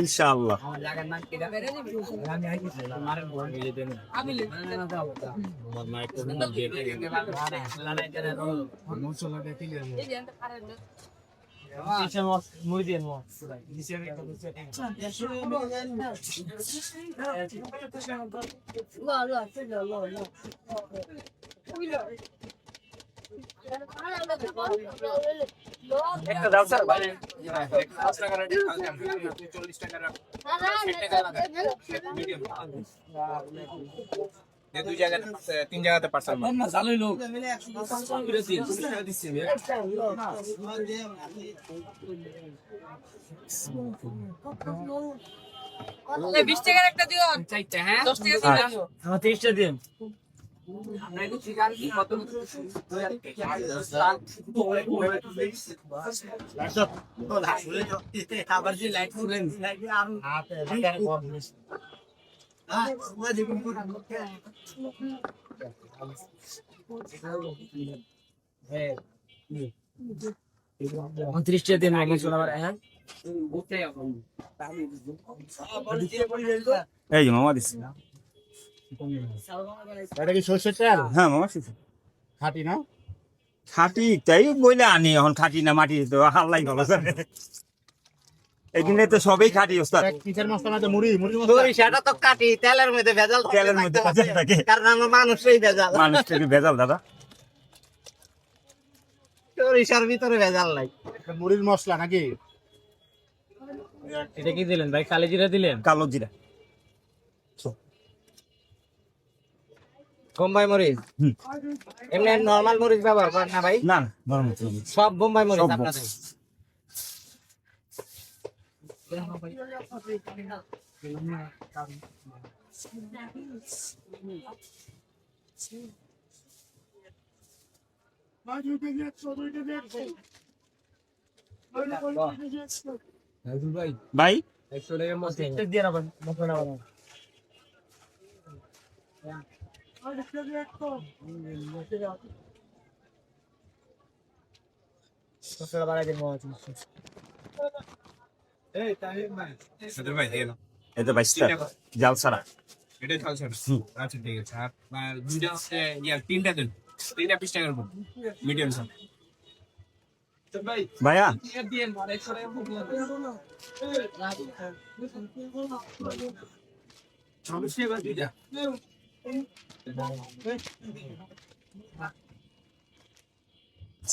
ইনশাআল্লাহ। একটা দাও স্যার ভাই 5 টাকা রেট 40 টাকা মিডিয়াম এই দুই জায়গাতে তিন জায়গাতে পার্সেল না জানোই লোক এই 20 টাকার একটা দিও চাইতে হ্যাঁ 10 টাকা দিন আমার 30 টা দিন আমরা একটু চিকান কত খাবার যে লাইট ফুলেন আর হাতে কম হ্যাঁ 29 টা দিন আগে চলে আবার হ্যাঁ এই যে মামা দিছে। এটা কি সরষের তেল? হ্যাঁ মামা দিছে। খাঁটি না? খাঁটি তাই বইলে আনি, এখন খাঁটি না মাটি তো হাল্লাই ভালো স্যার। এই দিনে তো সবই খাঁটি ওস্তাদ। কিসের মশলা মধ্যে মুড়ি মশলা? সেটা তো কাটি তেলের মধ্যে ভেজাল থাকে, তেলের মধ্যে ভেজাল থাকে। কারণ আমরা মানুষই ভেজাল, মানুষটাকে ভেজাল দাদা। সরিষার ভিতরে ভেজাল নাই। মুড়ির মশলা নাকি? এটা কি দিলেন ভাই? কালো জিরা দিলেন? কালো জিরা। বোম্বাই মরিচ? এমনি নরমাল মরিচ ব্যবহার করেন না ভাই? না নরমাল সব বোম্বাই মরিচ সব আপনাদের? ভাই 100 টাকার মধ্যে দিয়ে রাখবেন মশলা বাড়াই দেবো। এই তাহির ভাই সেটা ভাই দেন এটা 22 টা জাল ছাড়া। এটা চলছে আচ্ছা ঠিক আছে আর দুইটা ইয়া তিনটা দেন 20 টাকার উপর মিডিয়াম সাইজ ভাই ভাইয়া দিয়ে মারে করে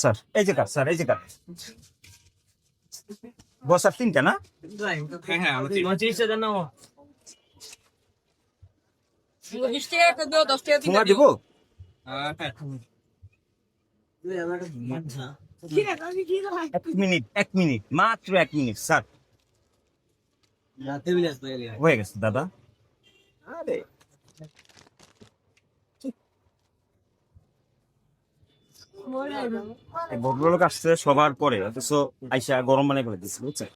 স্যার এই যে কাট, স্যার এই যে কাট। বসার তিনটা না? হ্যাঁ হ্যাঁ আমরা 30 টা দেন না 20 টাকা একটা দিও 10 টাকা দিন তোমার দিব? হ্যাঁ এক মিনিট মাত্র 1 মিনিট স্যার। হয়ে গেছে দাদা। এই ভদ্রলোক আসছে সবার পরে, অথচ আইসা গরম পানি করে দিচ্ছে বুঝছেন।